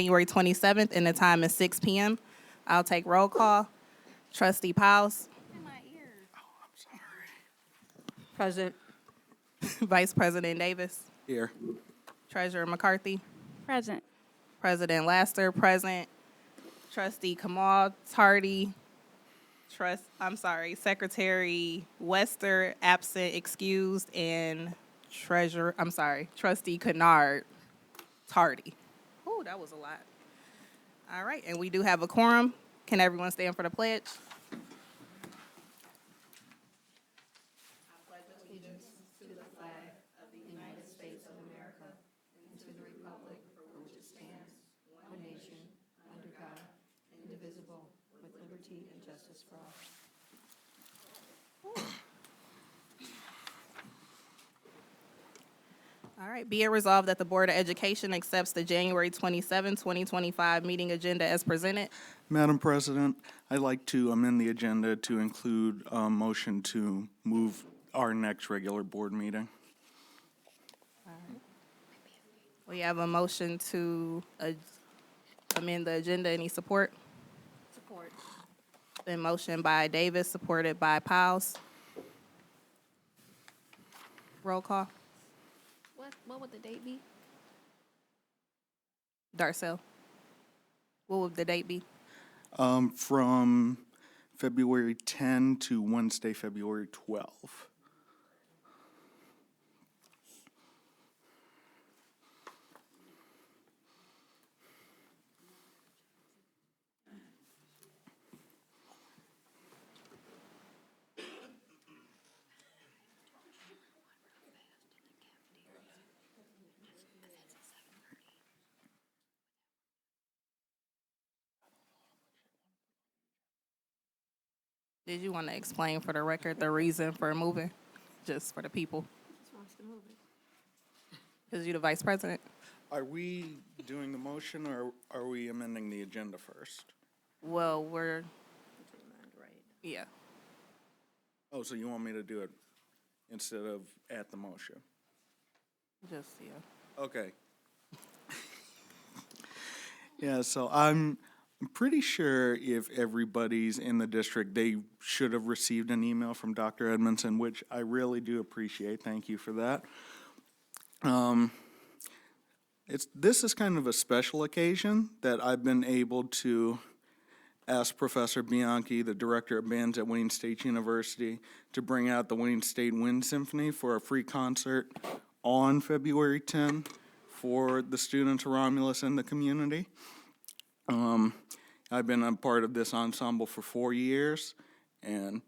January 27th, and the time is 6 p.m. I'll take roll call. Trustee Powles, Present. Vice President Davis, Here. Treasurer McCarthy, Present. President Laster, present. Trustee Kamal Tardy, Secretary Wester, absent, excused, and Trustee Kennard, tardy. Oh, that was a lot. All right, and we do have a quorum. Can everyone stand for the pledge? All right, be it resolved that the Board of Education accepts the January 27, 2025 meeting agenda as presented. Madam President, I'd like to amend the agenda to include a motion to move our next regular board meeting. We have a motion to amend the agenda. Any support? Support. Been motioned by Davis, supported by Powles. Roll call. What would the date be? Darcel. What would the date be? From February 10 to Wednesday, February 12. Did you want to explain for the record the reason for moving? Just for the people? Because you're the vice president. Are we doing the motion or are we amending the agenda first? Well, yeah. Oh, so you want me to do it instead of at the motion? Just, yeah. Okay. Yeah, so I'm pretty sure if everybody's in the district, they should have received an email from Dr. Edmondson, which I really do appreciate. Thank you for that. This is kind of a special occasion that I've been able to ask Professor Bianchi, the director of bands at Wayne State University, to bring out the Wayne State Wind Symphony for a free concert on February 10 for the students of Romulus and the community. I've been a part of this ensemble for 4 years, and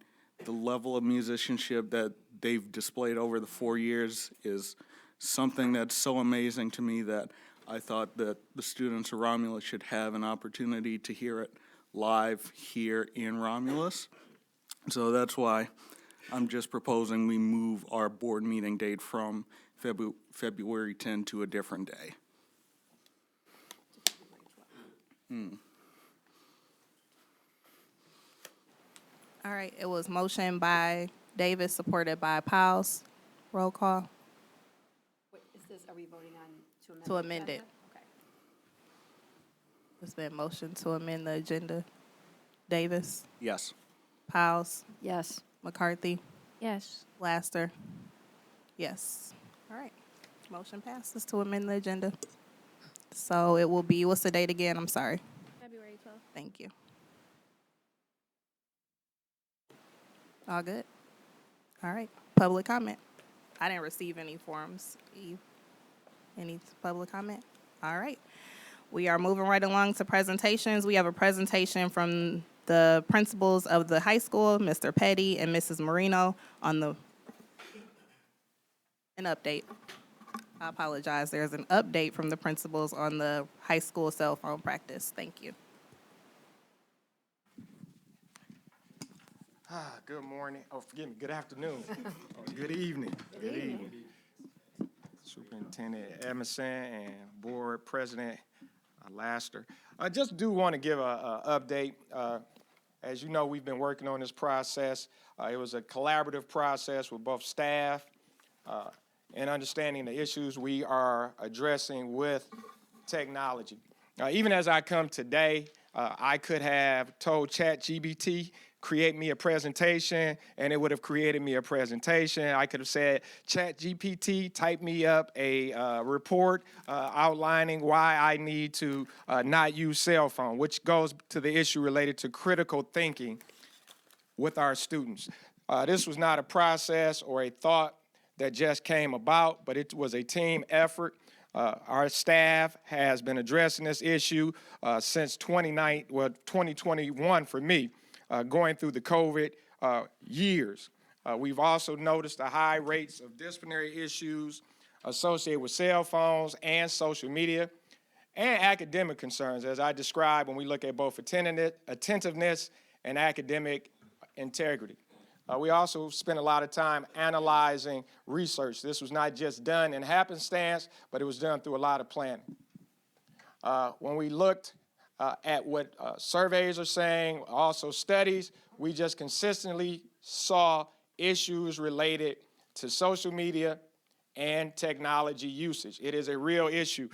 the level of musicianship that they've displayed over the 4 years is something that's so amazing to me that I thought that the students of Romulus should have an opportunity to hear it live here in Romulus. So that's why I'm just proposing we move our board meeting date from February 10 to a different day. All right, it was motioned by Davis, supported by Powles. Roll call Wait, are we voting on to amend? to amend it. Okay. It's been motioned to amend the agenda. Davis, Yes. Powles, Yes. McCarthy, Yes. Laster. Yes. All right. Motion passes to amend the agenda. So it will be, what's the date again? I'm sorry. February 12th. Thank you. All good? All right. Public comment. I didn't receive any forms. Eve, any public comment? All right. We are moving right along to presentations. We have a presentation from the principals of the high school, Mr. Petty and Mrs. Marino, on an update. I apologize. There's an update from the principals on the high school cell phone practice. Thank you. Good morning. Oh, forgive me. Good afternoon. Good evening. Good evening. Superintendent Emerson and Board President Laster. I just do want to give a update. As you know, we've been working on this process. It was a collaborative process with both staff and understanding the issues we are addressing with technology. Even as I come today, I could have told ChatGPT, create me a presentation, and it would have created me a presentation. I could have said, ChatGPT, type me up a report outlining why I need to not use cell phone, which goes to the issue related to critical thinking with our students. This was not a process or a thought that just came about, but it was a team effort. Our staff has been addressing this issue since 2021 for me, going through the COVID years. We've also noticed the high rates of disciplinary issues associated with cell phones and social media, and academic concerns, as I described when we look at both attentiveness and academic integrity. We also spent a lot of time analyzing research. This was not just done in happenstance, but it was done through a lot of planning. When we looked at what surveys are saying, also studies, we just consistently saw issues related to social media and technology usage. It is a real issue.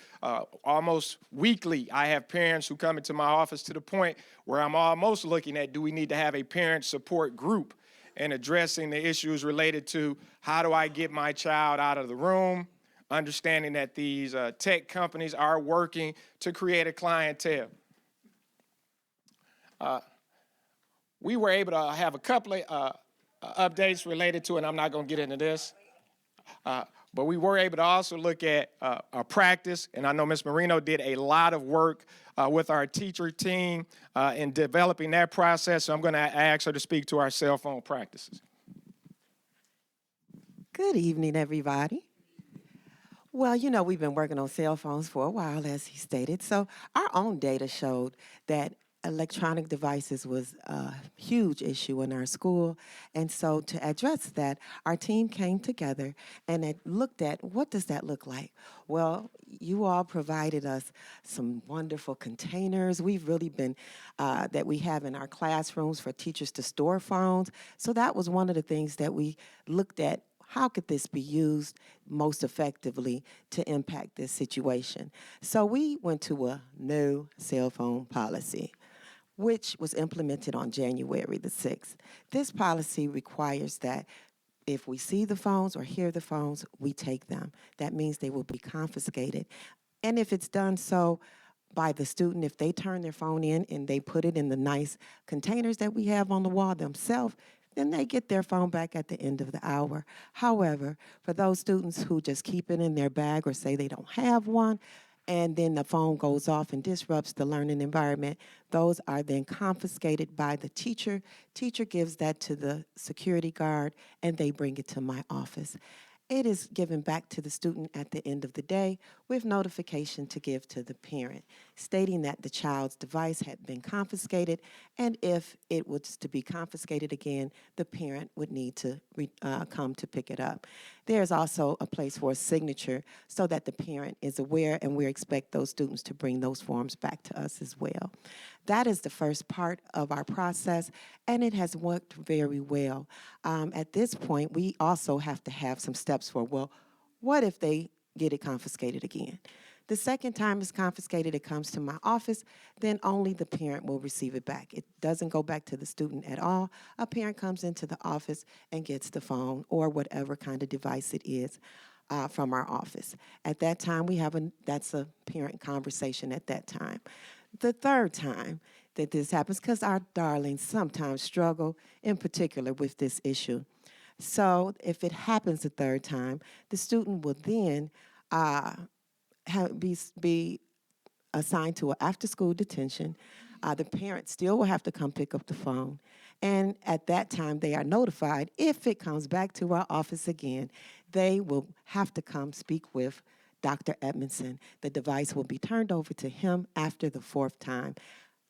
Almost weekly, I have parents who come into my office to the point where I'm almost looking at, do we need to have a parent support group and addressing the issues related to how do I get my child out of the room, understanding that these tech companies are working to create a clientele. We were able to have a couple of updates related to, and I'm not going to get into this, but we were able to also look at our practice, and I know Ms. Marino did a lot of work with our teacher team in developing that process, so I'm going to ask her to speak to our cell phone practices. Good evening, everybody. Well, you know, we've been working on cell phones for a while, as he stated. So our own data showed that electronic devices was a huge issue in our school. And so to address that, our team came together and it looked at what does that look like? Well, you all provided us some wonderful containers. We've really been, that we have in our classrooms for teachers to store phones. So that was one of the things that we looked at. How could this be used most effectively to impact this situation? So we went to a no cell phone policy, which was implemented on January the 6th. This policy requires that if we see the phones or hear the phones, we take them. That means they will be confiscated. And if it's done so by the student, if they turn their phone in and they put it in the nice containers that we have on the wall themselves, then they get their phone back at the end of the hour. However, for those students who just keep it in their bag or say they don't have one, and then the phone goes off and disrupts the learning environment, those are then confiscated by the teacher. Teacher gives that to the security guard, and they bring it to my office. It is given back to the student at the end of the day with notification to give to the parent, stating that the child's device had been confiscated, and if it was to be confiscated again, the parent would need to come to pick it up. There's also a place for a signature so that the parent is aware, and we expect those students to bring those forms back to us as well. That is the first part of our process, and it has worked very well. At this point, we also have to have some steps for, well, what if they get it confiscated again? The second time it's confiscated, it comes to my office, then only the parent will receive it back. It doesn't go back to the student at all. A parent comes into the office and gets the phone or whatever kind of device it is from our office. At that time, that's a parent conversation at that time. The third time that this happens, because our darlings sometimes struggle in particular with this issue. So if it happens a third time, the student will then be assigned to an after-school detention. The parent still will have to come pick up the phone. And at that time, they are notified. If it comes back to our office again, they will have to come speak with Dr. Edmondson. The device will be turned over to him after the fourth time.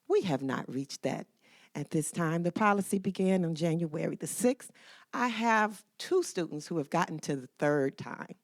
We have not reached that at this time. The policy began on January the 6th. I have 2 students who have gotten to the third time.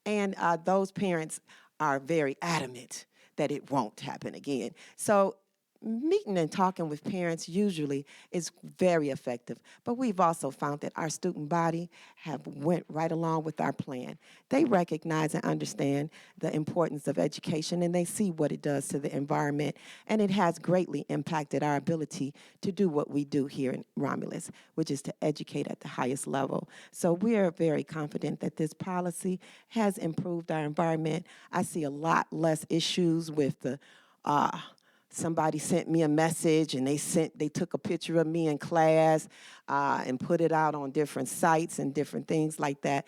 And those parents are very adamant that it won't happen again. So meeting and talking with parents usually is very effective, but we've also found that our student body have went right along with our plan. They recognize and understand the importance of education, and they see what it does to the environment, and it has greatly impacted our ability to do what we do here in Romulus, which is to educate at the highest level. So we are very confident that this policy has improved our environment. I see a lot less issues with the somebody sent me a message and they took a picture of me in class and put it out on different sites and different things like that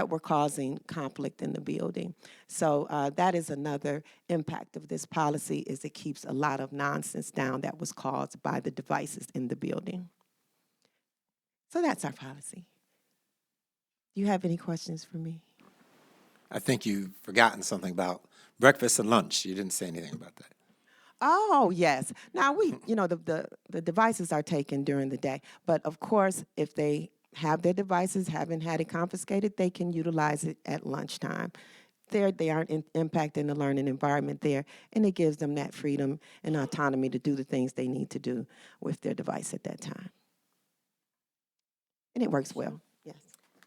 were causing conflict in the building. So that is another impact of this policy, is it keeps a lot of nonsense down that was caused by the devices in the building. So that's our policy. Do you have any questions for me? I think you've forgotten something about breakfast and lunch. You didn't say anything about that. Oh, yes. Now, the devices are taken during the day. But, of course, if they have their devices, haven't had it confiscated, they can utilize it at lunchtime. They aren't impacting the learning environment there, and it gives them that freedom and autonomy to do the things they need to do with their device at that time. And it works well, yes.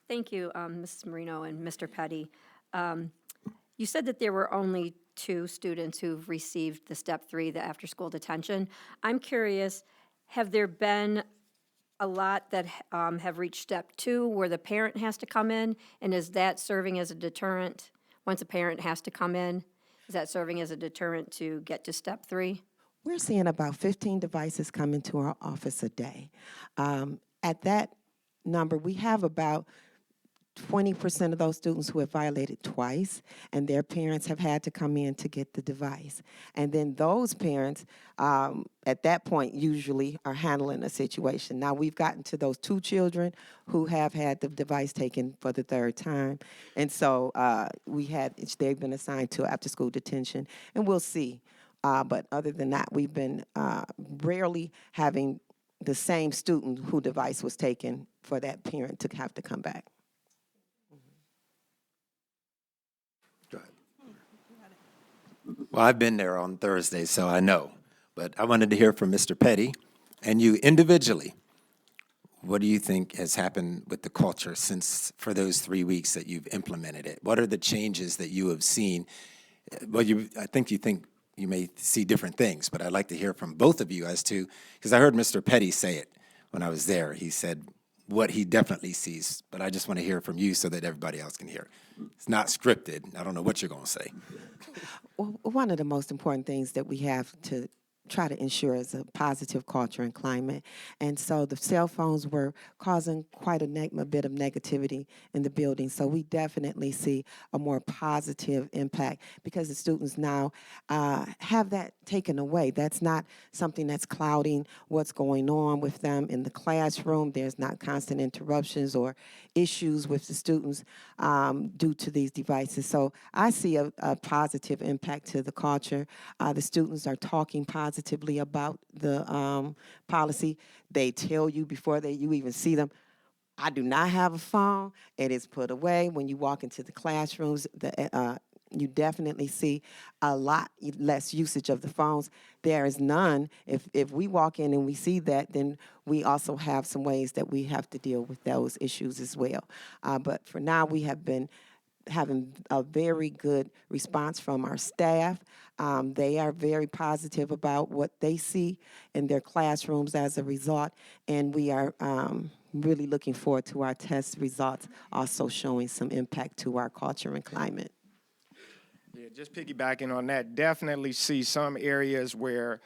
Thank you, Mrs. Marino and Mr. Petty. You said that there were only 2 students who've received the step 3, the after-school detention. I'm curious, have there been a lot that have reached step 2 where the parent has to come in? And is that serving as a deterrent? Once a parent has to come in, is that serving as a deterrent to get to step 3? We're seeing about 15 devices come into our office a day. At that number, we have about 20% of those students who have violated twice, and their parents have had to come in to get the device. And then those parents, at that point, usually are handling the situation. Now, we've gotten to those 2 children who have had the device taken for the 3rd time. And so they've been assigned to after-school detention, and we'll see. But other than that, we've been rarely having the same student whose device was taken for that parent to have to come back. Go ahead. Well, I've been there on Thursday, so I know. But I wanted to hear from Mr. Petty and you individually. What do you think has happened with the culture for those 3 weeks that you've implemented it? What are the changes that you have seen? Well, I think you may see different things, but I'd like to hear from both of you as to, because I heard Mr. Petty say it when I was there. He said what he definitely sees, but I just want to hear from you so that everybody else can hear. It's not scripted. I don't know what you're going to say. Well, one of the most important things that we have to try to ensure is a positive culture and climate. And so the cell phones were causing quite a bit of negativity in the building. So we definitely see a more positive impact because the students now have that taken away. That's not something that's clouding what's going on with them in the classroom. There's not constant interruptions or issues with the students due to these devices. So I see a positive impact to the culture. The students are talking positively about the policy. They tell you before you even see them, I do not have a phone. It is put away. When you walk into the classrooms, you definitely see a lot less usage of the phones. There is none. If we walk in and we see that, then we also have some ways that we have to deal with those issues as well. But for now, we have been having a very good response from our staff. They are very positive about what they see in their classrooms as a result, and we are really looking forward to our test results also showing some impact to our culture and climate. Yeah, just piggybacking on that, definitely see some areas where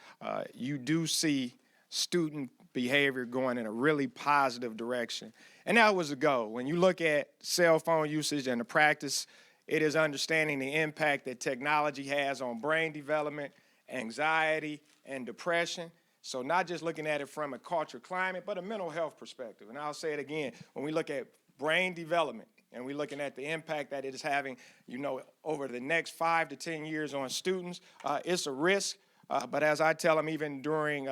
you do see student behavior going in a really positive direction. And that was the goal. When you look at cell phone usage and the practice, it is understanding the impact that technology has on brain development, anxiety, and depression. So not just looking at it from a culture climate, but a mental health perspective. And I'll say it again, when we look at brain development, and we're looking at the impact that it is having, over the next 5 to 10 years on students, it's a risk. But as I tell them, even during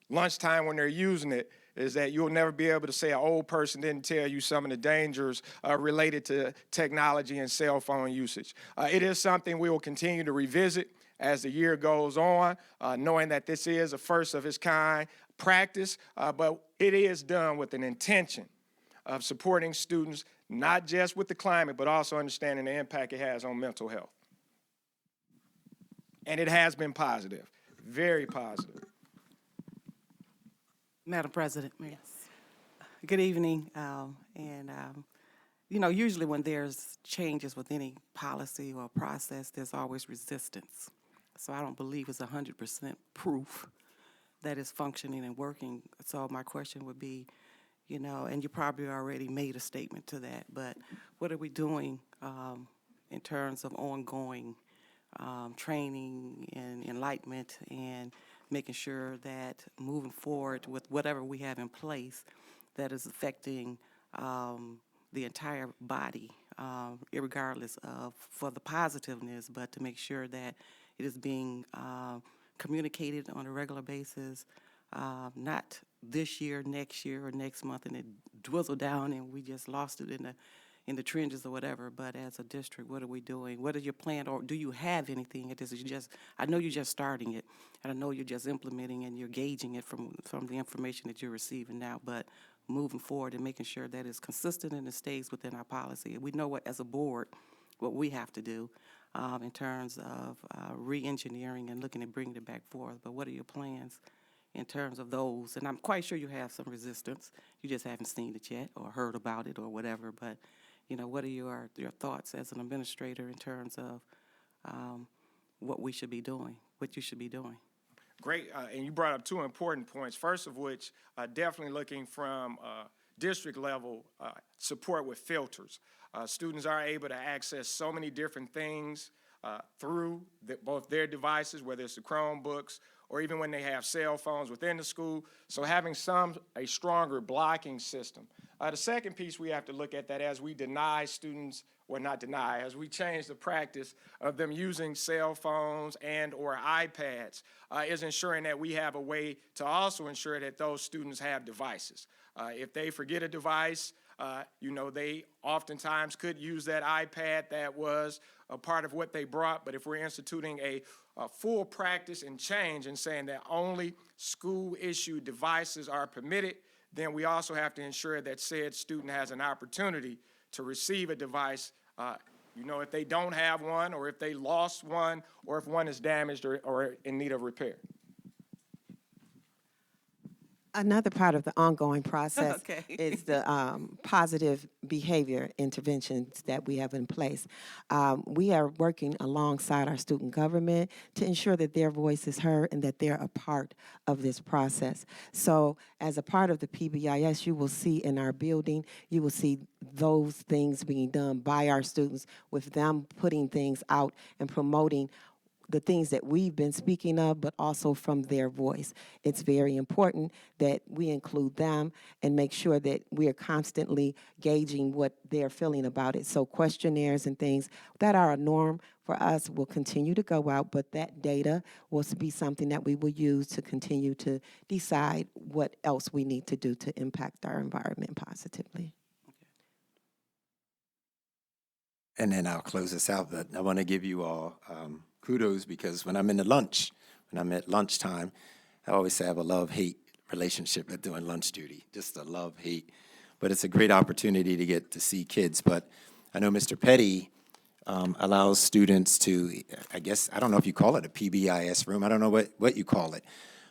lunchtime when they're using it, is that you'll never be able to say an old person didn't tell you some of the dangers related to technology and cell phone usage. It is something we will continue to revisit as the year goes on, knowing that this is a first of its kind practice, but it is done with an intention of supporting students, not just with the climate, but also understanding the impact it has on mental health. And it has been positive, very positive. Madam President. Yes. Good evening. Usually when there's changes with any policy or process, there's always resistance. So I don't believe it's 100% proof that it's functioning and working. So my question would be, and you probably already made a statement to that, but what are we doing in terms of ongoing training and enlightenment and making sure that moving forward with whatever we have in place that is affecting the entire body, irregardless of for the positiveness, but to make sure that it is being communicated on a regular basis, not this year, next year, or next month, and it dwizzled down and we just lost it in the trenches or whatever. But as a district, what are we doing? What is your plan, or do you have anything? I know you're just starting it, and I know you're just implementing and you're gauging it from the information that you're receiving now, but moving forward and making sure that it's consistent and it stays within our policy. And we know what, as a board, what we have to do in terms of re-engineering and looking at bringing it back forth. But what are your plans in terms of those? And I'm quite sure you have some resistance. You just haven't seen it yet or heard about it or whatever. But, what are your thoughts as an administrator in terms of what we should be doing, what you should be doing? Great, and you brought up two important points. First of which, definitely looking from district level support with filters. Students are able to access so many different things through both their devices, whether it's the Chromebooks or even when they have cell phones within the school. So having a stronger blocking system. The second piece we have to look at that as we deny students, or not deny, as we change the practice of them using cell phones and or iPads, is ensuring that we have a way to also ensure that those students have devices. If they forget a device, they oftentimes could use that iPad that was a part of what they brought, but if we're instituting a full practice and change and saying that only school-issued devices are permitted, then we also have to ensure that said student has an opportunity to receive a device, if they don't have one, or if they lost one, or if one is damaged or in need of repair. Another part of the ongoing process Okay. is the positive behavior interventions that we have in place. We are working alongside our student government to ensure that their voice is heard and that they're a part of this process. So as a part of the PBIS, you will see in our building, you will see those things being done by our students, with them putting things out and promoting the things that we've been speaking of, but also from their voice. It's very important that we include them and make sure that we are constantly gauging what they're feeling about it. So questionnaires and things that are a norm for us will continue to go out, but that data will be something that we will use to continue to decide what else we need to do to impact our environment positively. And then I'll close this out, but I want to give you all kudos, because when I'm at lunchtime, I always say I have a love-hate relationship at doing lunch duty, just a love-hate. But it's a great opportunity to get to see kids. But I know Mr. Petty allows students to, I guess, I don't know if you call it a PBIS room, I don't know what you call it,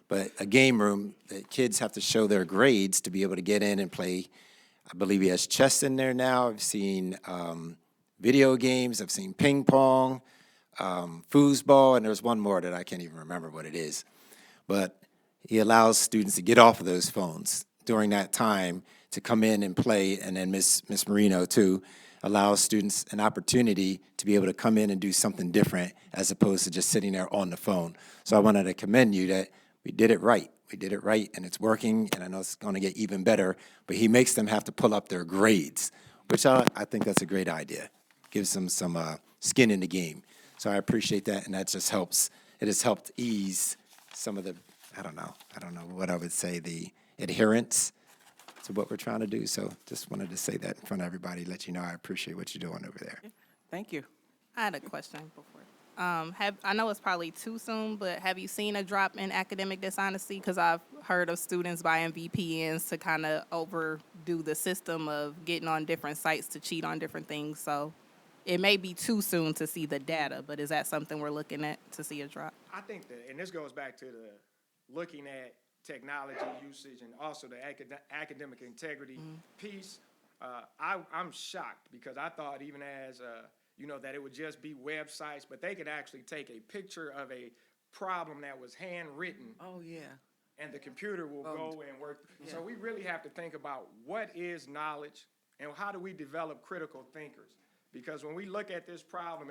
but a game room that kids have to show their grades to be able to get in and play. I believe he has chess in there now. I've seen video games, I've seen ping pong, foosball, and there's one more that I can't even remember what it is. But he allows students to get off of those phones during that time to come in and play, and then Ms. Marino, too, allows students an opportunity to be able to come in and do something different as opposed to just sitting there on the phone. So I wanted to commend you that we did it right. We did it right, and it's working, and I know it's going to get even better, but he makes them have to pull up their grades, which I think that's a great idea. Gives them some skin in the game. So I appreciate that, and that just helps. It has helped ease some of the, I don't know what I would say, the adherence to what we're trying to do. So just wanted to say that in front of everybody, let you know I appreciate what you're doing over there. Thank you. I had a question before. I know it's probably too soon, but have you seen a drop in academic dishonesty? Because I've heard of students buying VPNs to kind of overdo the system of getting on different sites to cheat on different things. So it may be too soon to see the data, but is that something we're looking at to see a drop? I think that, and this goes back to the looking at technology usage and also the academic integrity piece. I'm shocked because I thought even as, that it would just be websites, but they could actually take a picture of a problem that was handwritten Oh, yeah. and the computer will go and work. So we really have to think about what is knowledge and how do we develop critical thinkers? Because when we look at this problem,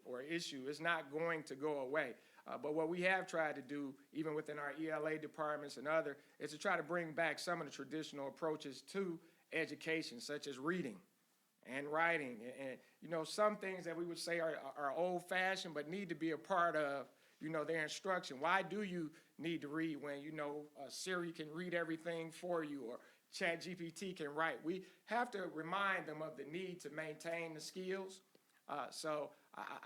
or issue, it's not going to go away. But what we have tried to do, even within our ELA departments and other, is to try to bring back some of the traditional approaches to education, such as reading and writing, and some things that we would say are old-fashioned but need to be a part of their instruction. Why do you need to read when Siri can read everything for you, or ChatGPT can write? We have to remind them of the need to maintain the skills. So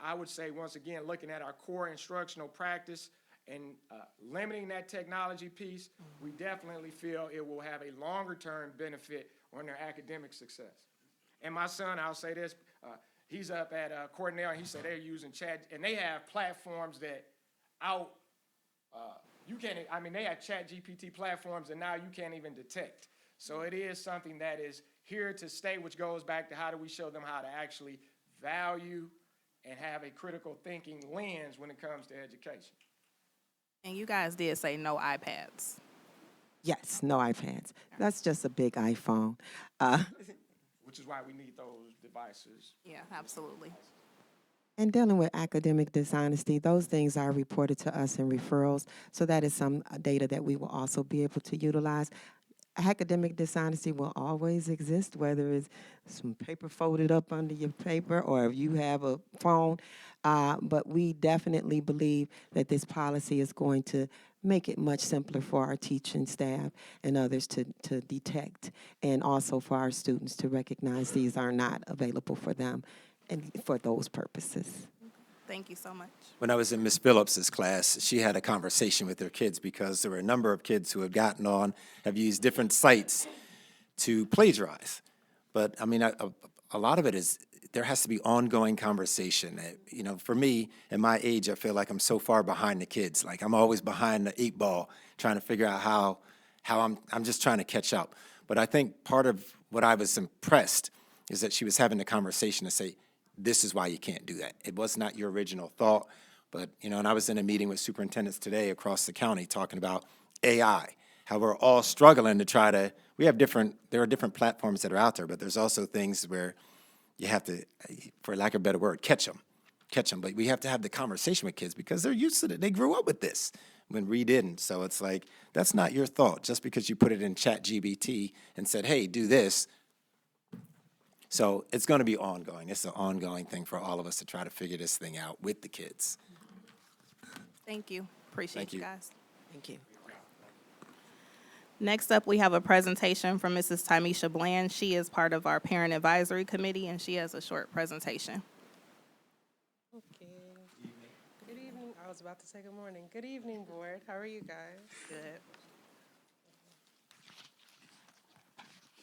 I would say, once again, looking at our core instructional practice and limiting that technology piece, we definitely feel it will have a longer-term benefit on their academic success. And my son, I'll say this, he's up at Cornell, and he said they're using Chat, and they have platforms that they have ChatGPT platforms that now you can't even detect. So it is something that is here to stay, which goes back to how do we show them how to actually value and have a critical thinking lens when it comes to education. And you guys did say no iPads. Yes, no iPads. That's just a big iPhone. Which is why we need those devices. Yeah, absolutely. And dealing with academic dishonesty, those things are reported to us in referrals. So that is some data that we will also be able to utilize. Academic dishonesty will always exist, whether it's some paper folded up under your paper or if you have a phone. But we definitely believe that this policy is going to make it much simpler for our teaching staff and others to detect, and also for our students to recognize these are not available for them and for those purposes. Thank you so much. When I was in Miss Phillips's class, she had a conversation with her kids because there were a number of kids who have used different sites to plagiarize. But I mean, a lot of it is there has to be ongoing conversation. For me, at my age, I feel like I'm so far behind the kids. Like I'm always behind the 8 ball, trying to figure out how I'm just trying to catch up. But I think part of what I was impressed is that she was having the conversation to say, this is why you can't do that. It was not your original thought, but, and I was in a meeting with superintendents today across the county talking about AI, how we're all struggling to there are different platforms that are out there, but there's also things where you have to, for lack of a better word, catch them. But we have to have the conversation with kids because they're used to it. They grew up with this when we didn't. So it's like, that's not your thought. Just because you put it in ChatGPT and said, hey, do this. So it's going to be ongoing. It's an ongoing thing for all of us to try to figure this thing out with the kids. Thank you. Appreciate Thank you you. guys. Thank you. Next up, we have a presentation from Mrs. Tymisha Bland. She is part of our Parent Advisory Committee, and she has a short presentation. Okay. Good evening. I was about to say good morning. Good evening, board. How are you guys? Good.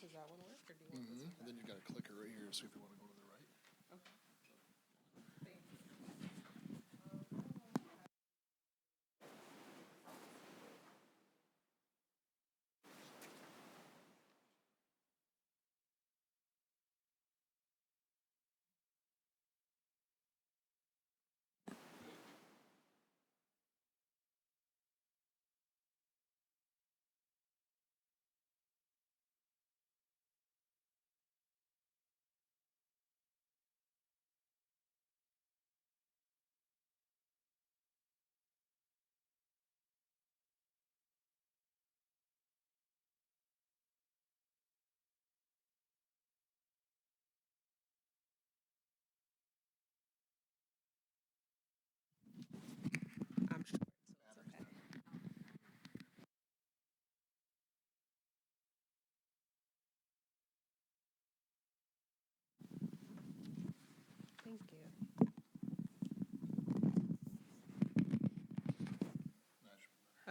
Does that one work, or do you want this? And then you got a clicker right here, so if you want to go to the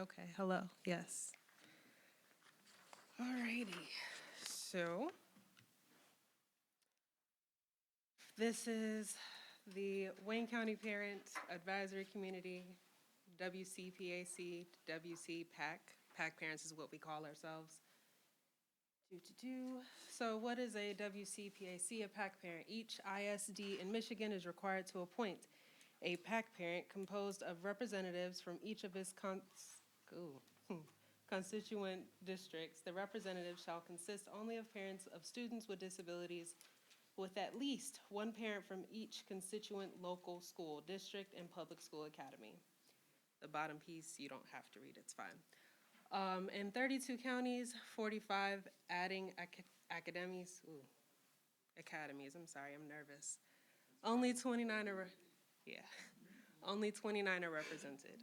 Okay, hello, yes. Alrighty, so this is the Wayne County Parent Advisory Community, WCPAC, WCPAC. PAC parents is what we call ourselves. So what is a WCPAC, a PAC parent? Each ISD in Michigan is required to appoint a PAC parent composed of representatives from each of its constituent districts. The representatives shall consist only of parents of students with disabilities, with at least one parent from each constituent local school, district, and public school academy. The bottom piece, you don't have to read, it's fine. In 32 counties, 45 adding academies, I'm sorry, I'm nervous. Only 29 are, only 29 are represented.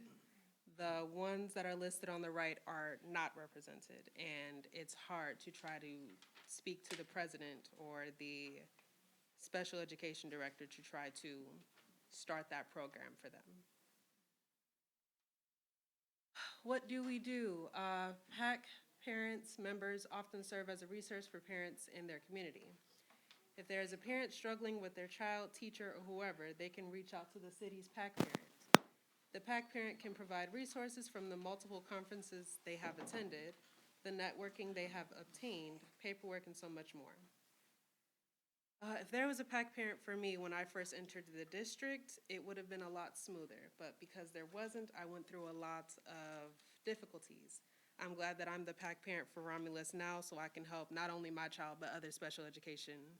The ones that are listed on the right are not represented, and it's hard to try to speak to the president or the special education director to try to start that program for them. What do we do? PAC parents, members often serve as a resource for parents in their community. If there is a parent struggling with their child, teacher, or whoever, they can reach out to the city's PAC parent. The PAC parent can provide resources from the multiple conferences they have attended, the networking they have obtained, paperwork, and so much more. If there was a PAC parent for me when I first entered the district, it would have been a lot smoother. But because there wasn't, I went through a lot of difficulties. I'm glad that I'm the PAC parent for Romulus now, so I can help not only my child, but other special education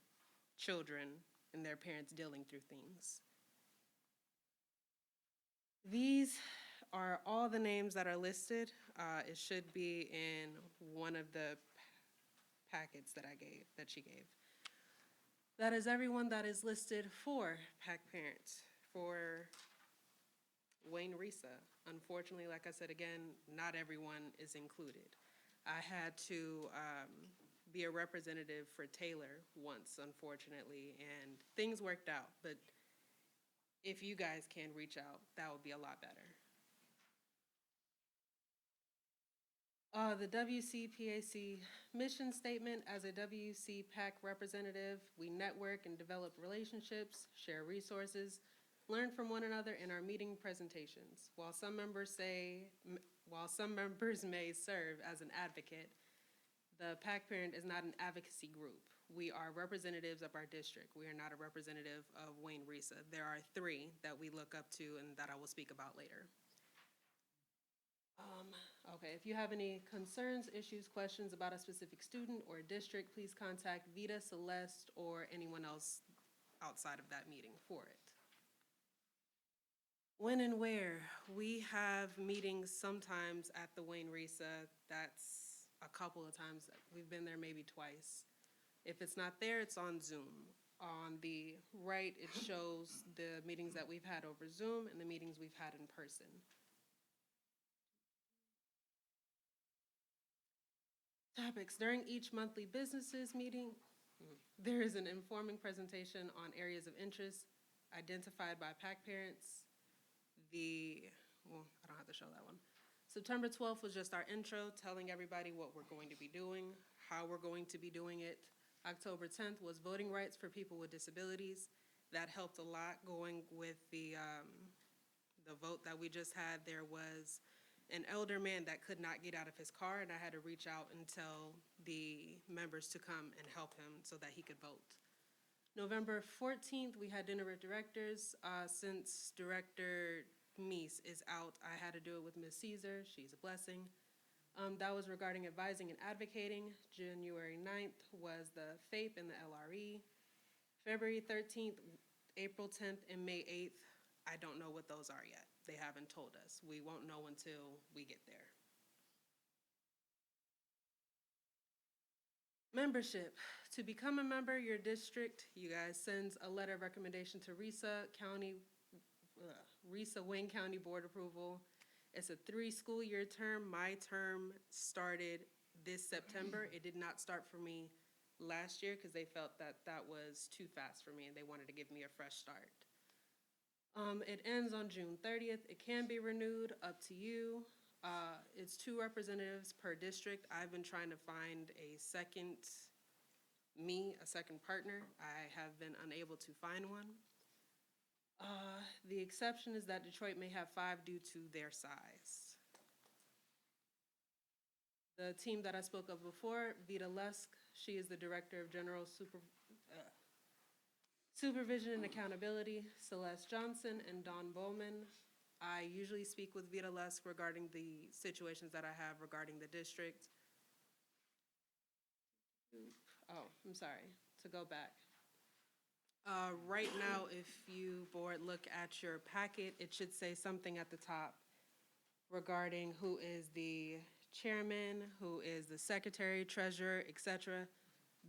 children and their parents dealing through things. These are all the names that are listed. It should be in one of the packets that she gave. That is everyone that is listed for PAC parents for Wayne RESA. Unfortunately, like I said again, not everyone is included. I had to be a representative for Taylor once, unfortunately, and things worked out, but if you guys can reach out, that would be a lot better. The WCPAC mission statement: as a WCPAC representative, we network and develop relationships, share resources, learn from one another in our meeting presentations. While some members may serve as an advocate, the PAC parent is not an advocacy group. We are representatives of our district. We are not a representative of Wayne RESA. There are 3 that we look up to and that I will speak about later. Okay, if you have any concerns, issues, questions about a specific student or district, please contact Vita, Celeste, or anyone else outside of that meeting for it. When and where? We have meetings sometimes at the Wayne RESA. That's a couple of times. We've been there maybe twice. If it's not there, it's on Zoom. On the right, it shows the meetings that we've had over Zoom and the meetings we've had in person. Topics. During each monthly businesses meeting, there is an informing presentation on areas of interest identified by PAC parents. I don't have to show that one. September 12th was just our intro, telling everybody what we're going to be doing, how we're going to be doing it. October 10th was voting rights for people with disabilities. That helped a lot going with the vote that we just had. There was an elder man that could not get out of his car, and I had to reach out and tell the members to come and help him so that he could vote. November 14th, we had dinner with directors. Since Director Meese is out, I had to do it with Ms. Caesar. She's a blessing. That was regarding advising and advocating. January 9th was the FAPE and the LRE. February 13th, April 10th, and May 8th, I don't know what those are yet. They haven't told us. We won't know until we get there. Membership. To become a member, your district, you guys, sends a letter of recommendation to RESA Wayne County Board approval. It's a 3-school-year term. My term started this September. It did not start for me last year because they felt that that was too fast for me and they wanted to give me a fresh start. It ends on June 30th. It can be renewed, up to you. it's 2 representatives per district. I've been trying to find a second partner. I have been unable to find one. The exception is that Detroit may have 5 due to their size. The team that I spoke of before, Vita Lusk, she is the Director of General Supervision and Accountability, Celeste Johnson and Dawn Bowman. I usually speak with Vita Lusk regarding the situations that I have regarding the district. Oh, I'm sorry, to go back. Right now, if you, board, look at your packet, it should say something at the top regarding who is the chairman, who is the secretary, treasurer, etc.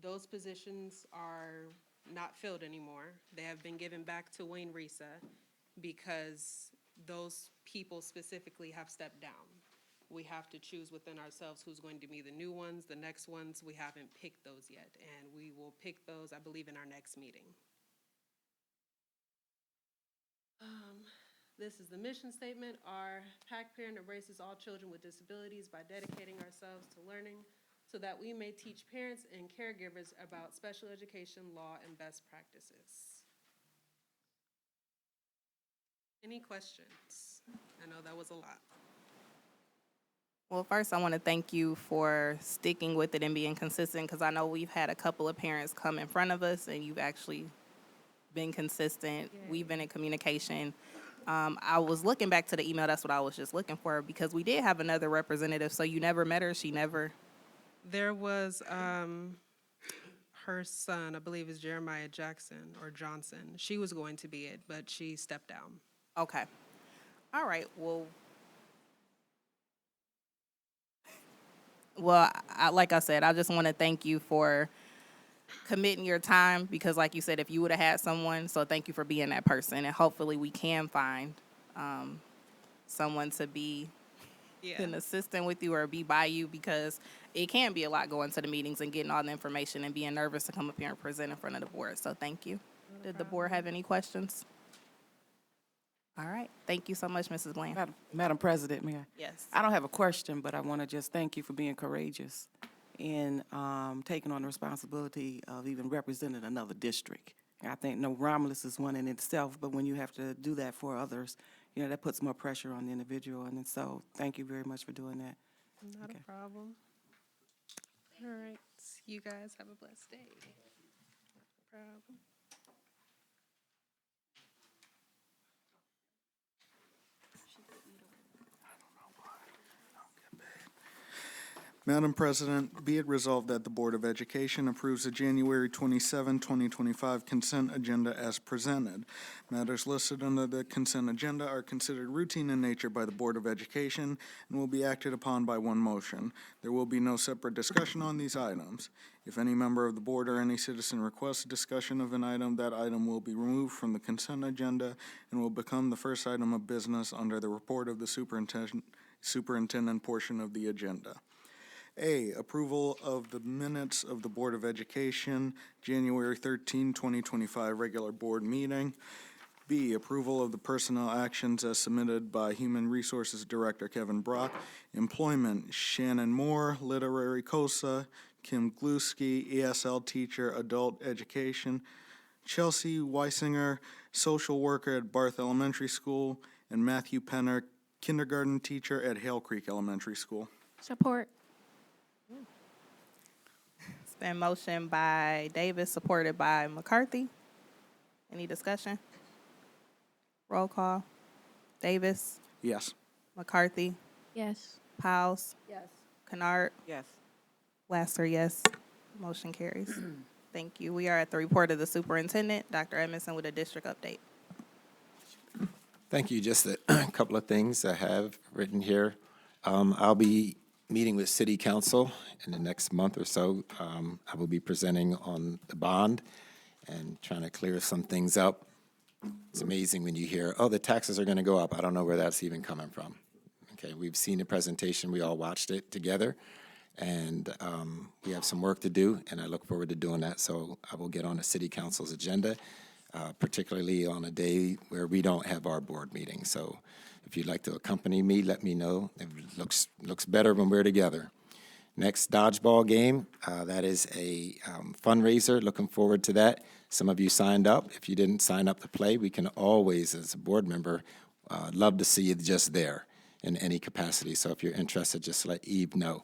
Those positions are not filled anymore. They have been given back to Wayne Risa because those people specifically have stepped down. We have to choose within ourselves who's going to be the new ones, the next ones. We haven't picked those yet, and we will pick those, I believe, in our next meeting. This is the mission statement. Our PAC parent embraces all children with disabilities by dedicating ourselves to learning so that we may teach parents and caregivers about special education law and best practices. Any questions? I know that was a lot. Well, first, I want to thank you for sticking with it and being consistent, because I know we've had a couple of parents come in front of us, and you've actually been consistent. We've been in communication. I was looking back to the email. That's what I was just looking for, because we did have another representative. So you never met her? She never? There was her son, I believe is Jeremiah Jackson or Johnson. She was going to be it, but she stepped down. Okay. All right. Well, like I said, I just want to thank you for committing your time, because like you said, if you would have had someone, so thank you for being that person, and hopefully we can find someone to be an assistant with you or be by you, because it can be a lot going to the meetings and getting all the information and being nervous to come up here and present in front of the board. So thank you. Did the board have any questions? All right. Thank you so much, Mrs. Bland. Madam President, may I? Yes. I don't have a question, but I want to just thank you for being courageous in taking on the responsibility of even representing another district. I think Romulus is one in itself, but when you have to do that for others, you know, that puts more pressure on the individual. And so thank you very much for doing that. Not a problem. All right. You guys have a blessed day. No problem. Madam President, be it resolved that the Board of Education approves the January 27, 2025 consent agenda as presented. Matters listed under the consent agenda are considered routine in nature by the Board of Education and will be acted upon by one motion. There will be no separate discussion on these items. If any member of the board or any citizen requests discussion of an item, that item will be removed from the consent agenda and will become the first item of business under the report of the superintendent portion of the agenda. A, approval of the minutes of the Board of Education, January 13, 2025 regular board meeting. B, approval of the personnel actions as submitted by Human Resources Director Kevin Brock. Employment, Shannon Moore, Literary COSA, Kim Gluski, ESL teacher, adult education. Chelsea Weisinger, social worker at Barth Elementary School, and Matthew Penner, kindergarten teacher at Hale Creek Elementary School. Support. It's been motioned by Davis, supported by McCarthy. Any discussion? Roll call. Davis, Yes. McCarthy, Yes. Powles, Yes. Kennard, Yes. Laster, yes. Motion carries. Thank you. We are at the report of the superintendent. Dr. Edmondson with a district update. Thank you. Just a couple of things I have written here. I'll be meeting with City Council in the next month or so. I will be presenting on the bond and trying to clear some things up. It's amazing when you hear, oh, the taxes are going to go up. I don't know where that's even coming from. Okay, we've seen the presentation. We all watched it together. And we have some work to do, and I look forward to doing that. So I will get on the City Council's agenda, particularly on a day where we don't have our board meeting. So If you'd like to accompany me, let me know. It looks better when we're together. Next, dodgeball game. That is a fundraiser. Looking forward to that. Some of you signed up. If you didn't sign up to play, we can always, as a board member, love to see you just there in any capacity. So if you're interested, just let Eve know.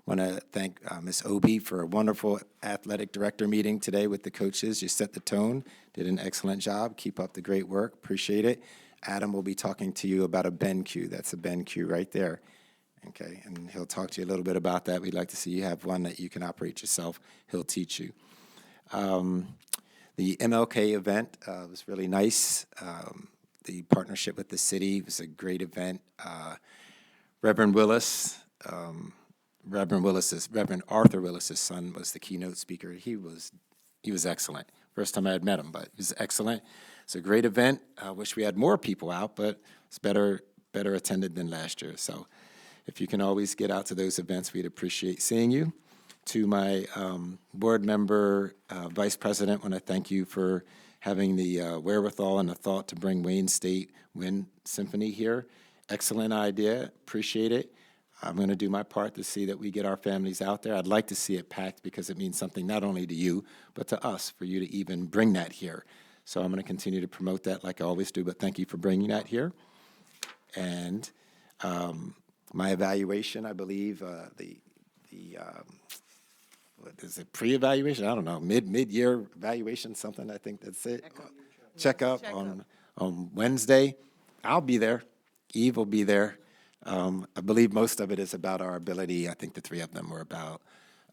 Want to thank Ms. Obie for a wonderful athletic director meeting today with the coaches. You set the tone, did an excellent job. Keep up the great work. Appreciate it. Adam will be talking to you about a BenQ. That's a BenQ right there. Okay, and he'll talk to you a little bit about that. We'd like to see you have one that you can operate yourself. He'll teach you. The MLK event was really nice. The partnership with the city was a great event. Reverend Arthur Willis's son was the keynote speaker. He was excellent. First time I had met him, but he was excellent. It's a great event. I wish we had more people out, but it's better attended than last year. So if you can always get out to those events, we'd appreciate seeing you. To my board member, vice president, I want to thank you for having the wherewithal and the thought to bring Wayne State Wind Symphony here. Excellent idea. Appreciate it. I'm going to do my part to see that we get our families out there. I'd like to see it packed because it means something not only to you, but to us, for you to even bring that here. So I'm going to continue to promote that like I always do, but thank you for bringing that here. And my evaluation, I believe, what is it, pre-evaluation? I don't know, mid-year evaluation, something, I think that's it. Check-up on Wednesday. I'll be there. Eve will be there. I believe most of it is about our ability, I think the three of them were about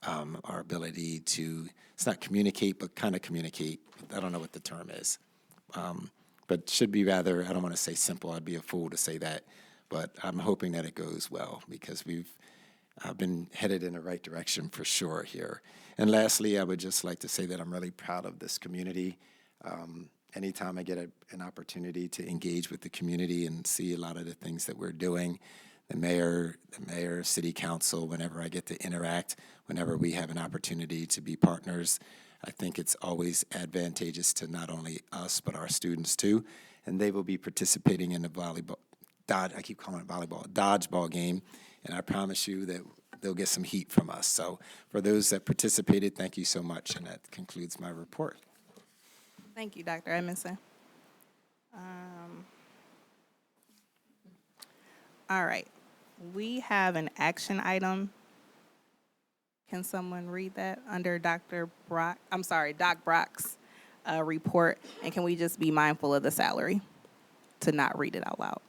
our ability to, it's not communicate, but kind of communicate. I don't know what the term is. But should be rather, I don't want to say simple, I'd be a fool to say that, but I'm hoping that it goes well because we've been headed in the right direction for sure here. And lastly, I would just like to say that I'm really proud of this community. Anytime I get an opportunity to engage with the community and see a lot of the things that we're doing, the mayor, city council, whenever I get to interact, whenever we have an opportunity to be partners, I think it's always advantageous to not only us, but our students too. And they will be participating in the dodgeball game. And I promise you that they'll get some heat from us. So for those that participated, thank you so much. And that concludes my report. Thank you, Dr. Edmondson. All right. We have an action item. Can someone read that under Doc Brock's report? And can we just be mindful of the salary to not read it out loud?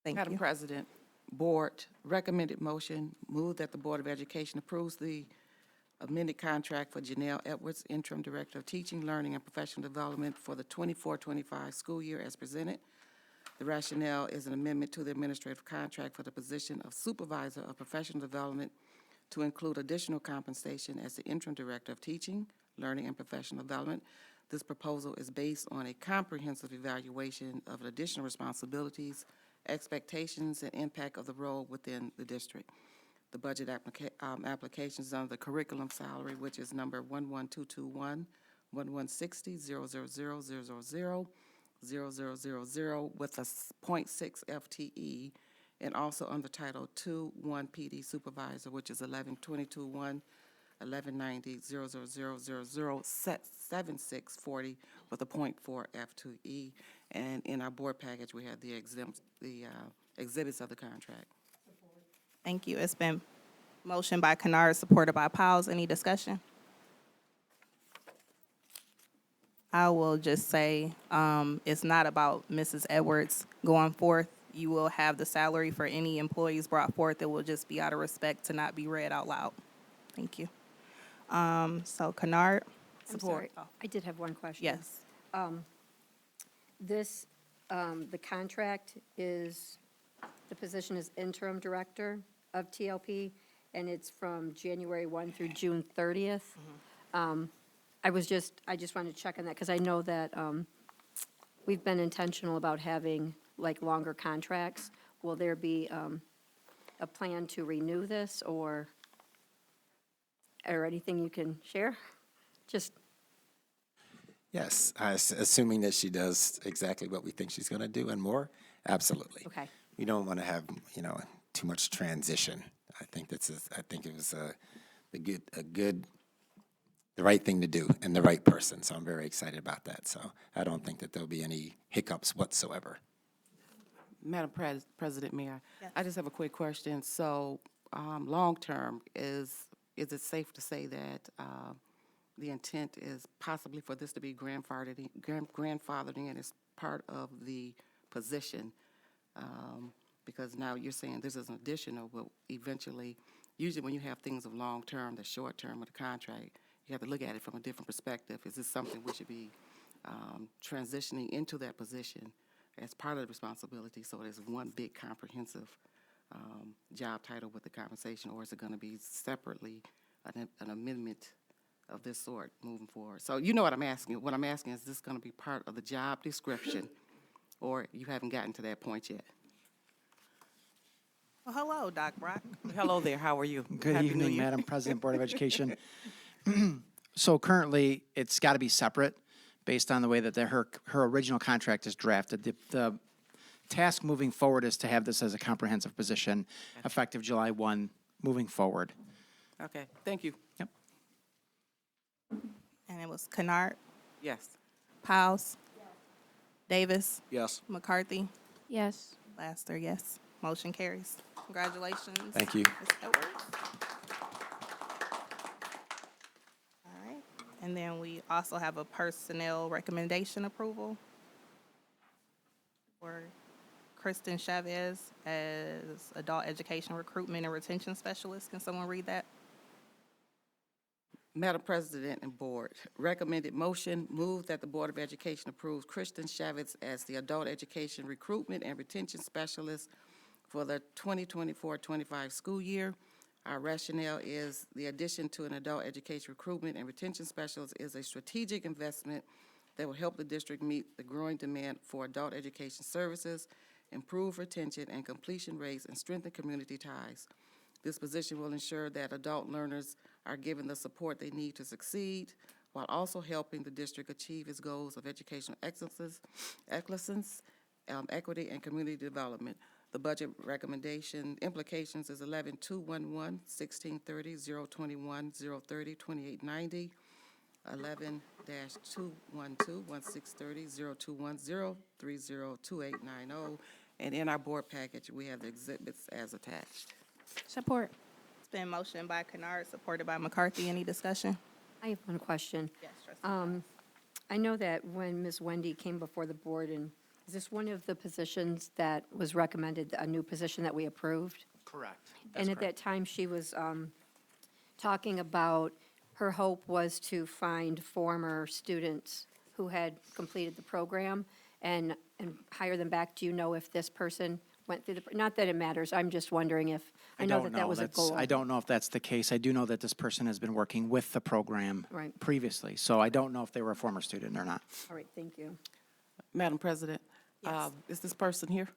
Thank Madam you. President, Board recommended motion, move that the Board of Education approves the amended contract for Janelle Edwards, Interim Director of Teaching, Learning, and Professional Development for the 24-25 school year as presented. The rationale is an amendment to the administrative contract for the position of Supervisor of Professional Development to include additional compensation as the Interim Director of Teaching, Learning, and Professional Development. This proposal is based on a comprehensive evaluation of additional responsibilities, expectations, and impact of the role within the district. The budget applications under the curriculum salary, which is number 11221, 1160, 000, 0000, with a 0.6 FTE, and also under Title II, 1 PD Supervisor, which is 1122-1, 1190, 00000, 7640, with a 0.4 FTE. And in our board package, we have the exhibits of the contract. Thank you. It's been motioned by Kennard, supported by Powell. Any discussion? I will just say it's not about Mrs. Edwards going forth. You will have the salary for any employees brought forth. It will just be out of respect to not be read out loud. Thank you. So Kennard? I'm sorry. I did have one question. Yes. The contract is, the position is interim director of TLP, and it's from January 1 through June 30th. I just wanted to check on that, because I know that we've been intentional about having like longer contracts. Will there be a plan to renew this, or anything you can share? Just. Yes, assuming that she does exactly what we think she's going to do and more, absolutely. Okay. We don't want to have, too much transition. I think I think it was the right thing to do and the right person. So I'm very excited about that. So I don't think that there'll be any hiccups whatsoever. Madam President, Mayor, I just have a quick question. So, long-term, is it safe to say that the intent is possibly for this to be grandfathered in as part of the position? Because now you're saying this is an additional, but eventually, usually when you have things of long-term, the short-term of the contract, you have to look at it from a different perspective. Is this something we should be transitioning into that position as part of the responsibility, so there's one big comprehensive job title with the compensation, or is it going to be separately an amendment of this sort moving forward? So you know what I'm asking. What I'm asking is this going to be part of the job description, or you haven't gotten to that point yet? Well, hello, Doc Brock. Hello there, how are you? Good Happy New evening, Year. Madam President, Board of Education. So currently, it's got to be separate based on the way that her original contract is drafted. The task moving forward is to have this as a comprehensive position effective July 1 moving forward. Okay, thank you. Yep. And it was Kennard, Yes. Powles, Davis, Yes. McCarthy, Yes. Laster, yes. Motion carries. Congratulations. Thank you. Ms. Edwards. All right. And then we also have a personnel recommendation approval for Kristen Chavez as Adult Education Recruitment and Retention Specialist. Can someone read that? Madam President and Board, recommended motion, move that the Board of Education approves Kristen Chavez as the Adult Education Recruitment and Retention Specialist for the 2024-25 school year. Our rationale is the addition to an Adult Education Recruitment and Retention Specialist is a strategic investment that will help the district meet the growing demand for adult education services, improve retention and completion rates, and strengthen community ties. This position will ensure that adult learners are given the support they need to succeed, while also helping the district achieve its goals of educational excellence, equity, and community development. The budget recommendation implications is 11-211, 1630, 021, 030, 2890, 11-212, 1630, 021, 030, 2890, and in our board package, we have the exhibits as attached. Support. It's been motioned by Kennard, supported by McCarthy. Any discussion? I have one question. Yes, trustee. I know that when Ms. Wendy came before the board, and is this one of the positions that was recommended, a new position that we approved? Correct. And at that time, she was talking about her hope was to find former students who had completed the program and hire them back. Do you know if this person went through not that it matters, I'm just wondering if, I know that was a goal. I don't know if that's the case. I do know that this person has been working with the program Right. previously, so I don't know if they were a former student or not. All right, thank you. Madam President, Yes. is this person here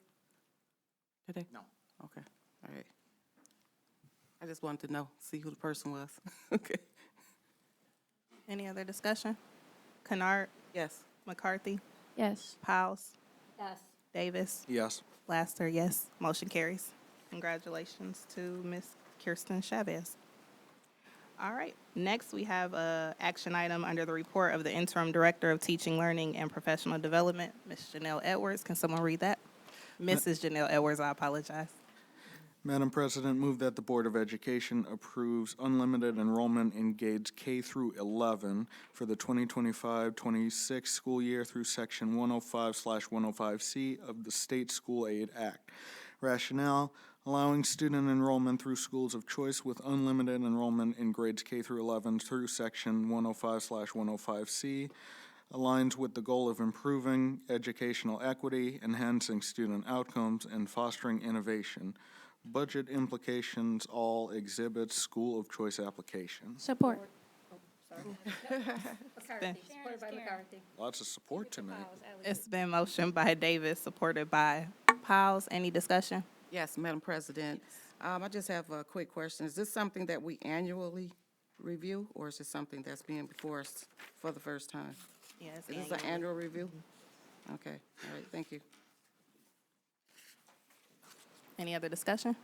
today? No. Okay, all right. I just wanted to know, see who the person was. Okay. Any other discussion? Kennard, Yes. McCarthy, Yes. Powles, Yes. Davis, Yes. Laster, yes. Motion carries. Congratulations to Ms. Kirsten Chavez. All right. Next, we have a action item under the report of the Interim Director of Teaching, Learning, and Professional Development, Ms. Janelle Edwards. Can someone read that? Mrs. Janelle Edwards, I apologize. Madam President, move that the Board of Education approves unlimited enrollment in grades K through 11 for the 2025-26 school year through Section 105/105C of the State School Aid Act. Rationale, allowing student enrollment through schools of choice with unlimited enrollment in grades K through 11 through Section 105/105C aligns with the goal of improving educational equity, enhancing student outcomes, and fostering innovation. Budget implications, all exhibits, school of choice applications. Support. Supported by McCarthy. Lots of support tonight. It's been motioned by Davis, supported by Powles. Any discussion? Yes, Madam President. I just have a quick question. Is this something that we annually review, or is it something that's being before us for the first time? Yes. Is this an annual review? Okay, all right, thank you. Any other discussion?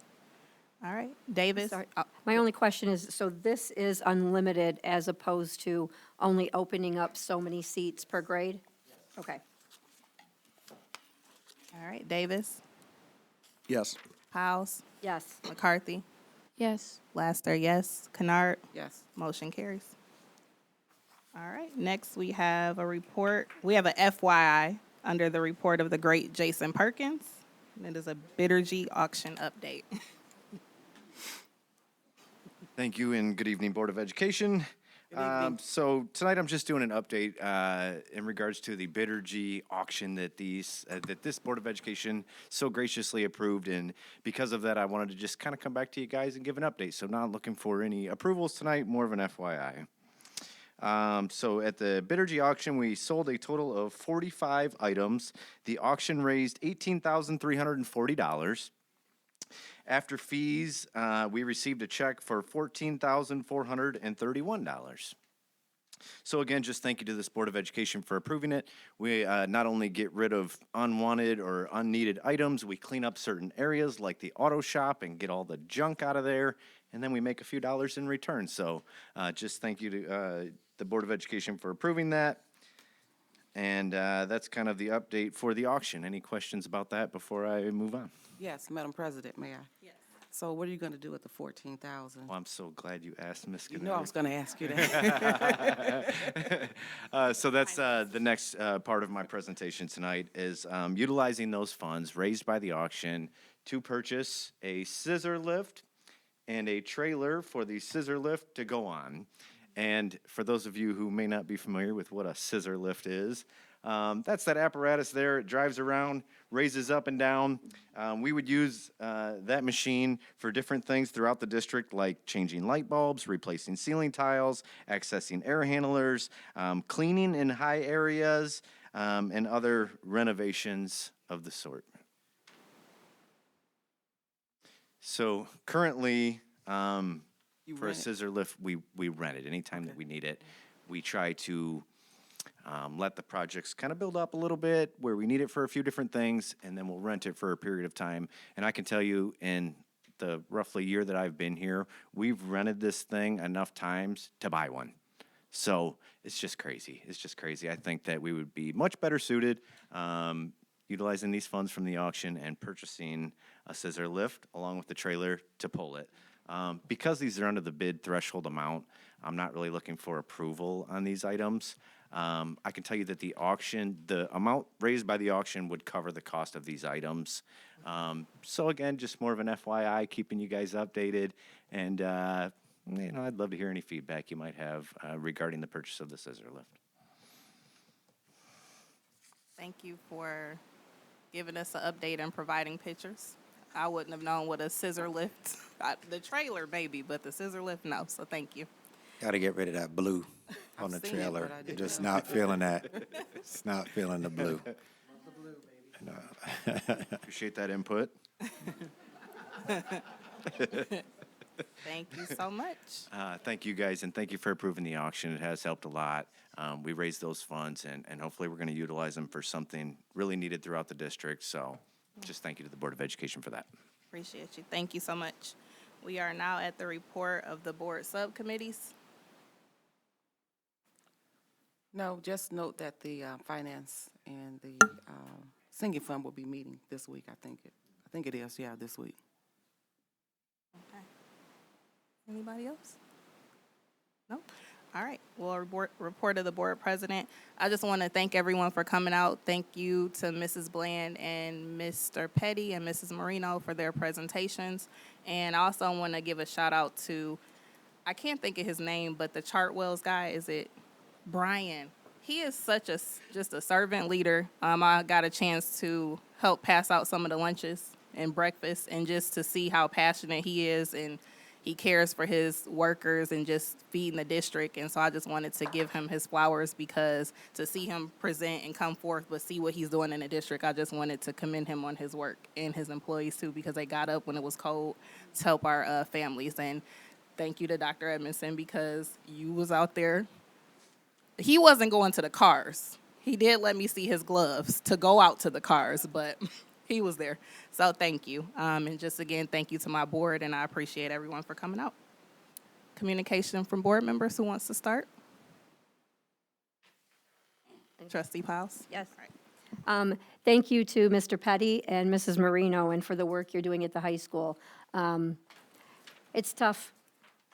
All right, Davis. Sorry. Oh, My only question is, so this is unlimited as opposed to only opening up so many seats per grade? Okay. all right, Davis, Yes. House, Yes. McCarthy, Yes. Laster, yes, Kennard, Yes. motion carries. All right, next we have a report. We have a FYI under the report of the great Jason Perkins. And it is a Bittergy auction update. Thank you and good evening, Board of Education. So tonight I'm just doing an update in regards to the Bittergy auction that this Board of Education so graciously approved. And because of that, I wanted to just kind of come back to you guys and give an update. So not looking for any approvals tonight, more of an FYI. So at the Bittergy auction, we sold a total of 45 items. The auction raised $18,340. After fees, we received a check for $14,431. So again, just thank you to this Board of Education for approving it. We not only get rid of unwanted or unneeded items, we clean up certain areas like the auto shop and get all the junk out of there, and then we make a few dollars in return. So just thank you to the Board of Education for approving that. And that's kind of the update for the auction. Any questions about that before I move on? Yes, Madam President, may I? Yes. So what are you going to do with the 14,000? Well, I'm so glad you asked, Ms. You know I was going to ask you that. So that's the next part of my presentation tonight is utilizing those funds raised by the auction to purchase a scissor lift and a trailer for the scissor lift to go on. And for those of you who may not be familiar with what a scissor lift is, that's that apparatus there. It drives around, raises up and down. We would use that machine for different things throughout the district, like changing light bulbs, replacing ceiling tiles, accessing air handlers, cleaning in high areas, and other renovations of the sort. So currently, for a scissor lift, we rent it anytime that we need it. We try to let the projects kind of build up a little bit where we need it for a few different things, and then we'll rent it for a period of time. And I can tell you, in the roughly year that I've been here, we've rented this thing enough times to buy one. So it's just crazy. It's just crazy. I think that we would be much better suited utilizing these funds from the auction and purchasing a scissor lift along with the trailer to pull it. Because these are under the bid threshold amount, I'm not really looking for approval on these items. I can tell you that the amount raised by the auction would cover the cost of these items. So again, just more of an FYI, keeping you guys updated. And, I'd love to hear any feedback you might have regarding the purchase of the scissor lift. Thank you for giving us an update and providing pictures. I wouldn't have known what a scissor lift, the trailer maybe, but the scissor lift, no, so thank you. Got to get rid of that blue on the seen it, trailer. but I didn't Just know. not feeling that. Just not feeling the blue. Appreciate that input. Thank you so much. Thank you guys, and thank you for approving the auction. It has helped a lot. We raised those funds, and hopefully we're going to utilize them for something really needed throughout the district. So just thank you to the Board of Education for that. Appreciate you. Thank you so much. We are now at the report of the board subcommittees. No, just note that the finance and the singing fund will be meeting this week, I think it is, yeah, this week. Okay. Anybody else? No? All right. Well, report of the board president. I just want to thank everyone for coming out. Thank you to Mrs. Bland and Mr. Petty and Mrs. Marino for their presentations. And I also want to give a shout out to, I can't think of his name, but the Chartwells guy, is it Brian? He is such just a servant leader. I got a chance to help pass out some of the lunches and breakfast, and just to see how passionate he is, and he cares for his workers and just feeding the district. And so I just wanted to give him his flowers, because to see him present and come forth, but see what he's doing in the district, I just wanted to commend him on his work, and his employees too, because they got up when it was cold to help our families. And thank you to Dr. Edmondson, because you was out there he wasn't going to the cars. He did let me see his gloves to go out to the cars, but he was there. So thank you. And just again, thank you to my board, and I appreciate everyone for coming out. Communication from board members. Who wants to start? Trustee Piles. Yes. Thank you to Mr. Petty and Mrs. Marino, and for the work you're doing at the high school. It's tough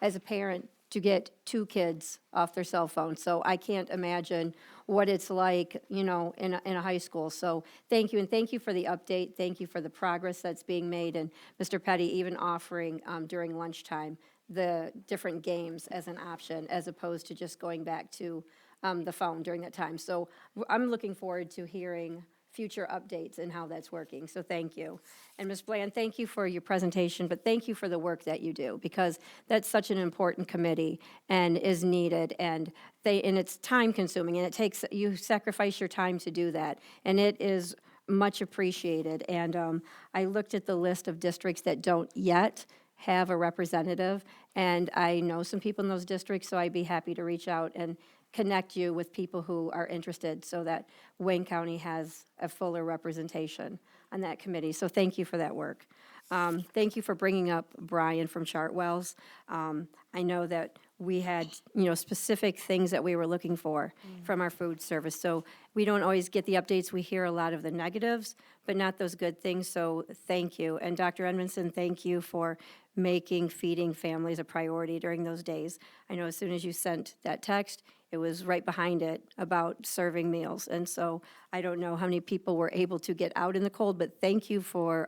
as a parent to get 2 kids off their cell phone, so I can't imagine what it's like, you know, in a high school. So thank you, and thank you for the update. Thank you for the progress that's being made, and Mr. Petty even offering during lunchtime the different games as an option, as opposed to just going back to the phone during that time. So I'm looking forward to hearing future updates and how that's working, so thank you. And Ms. Bland, thank you for your presentation, but thank you for the work that you do, because that's such an important committee and is needed, and it's time consuming, and it takes, you sacrifice your time to do that, and it is much appreciated. And I looked at the list of districts that don't yet have a representative, and I know some people in those districts, so I'd be happy to reach out and connect you with people who are interested, so that Wayne County has a fuller representation on that committee. So thank you for that work. Thank you for bringing up Brian from Chartwells. I know that we had, you know, specific things that we were looking for from our food service. So we don't always get the updates. We hear a lot of the negatives, but not those good things. So thank you. And Dr. Edmondson, thank you for making feeding families a priority during those days. I know as soon as you sent that text, it was right behind it about serving meals. And so I don't know how many people were able to get out in the cold, but thank you for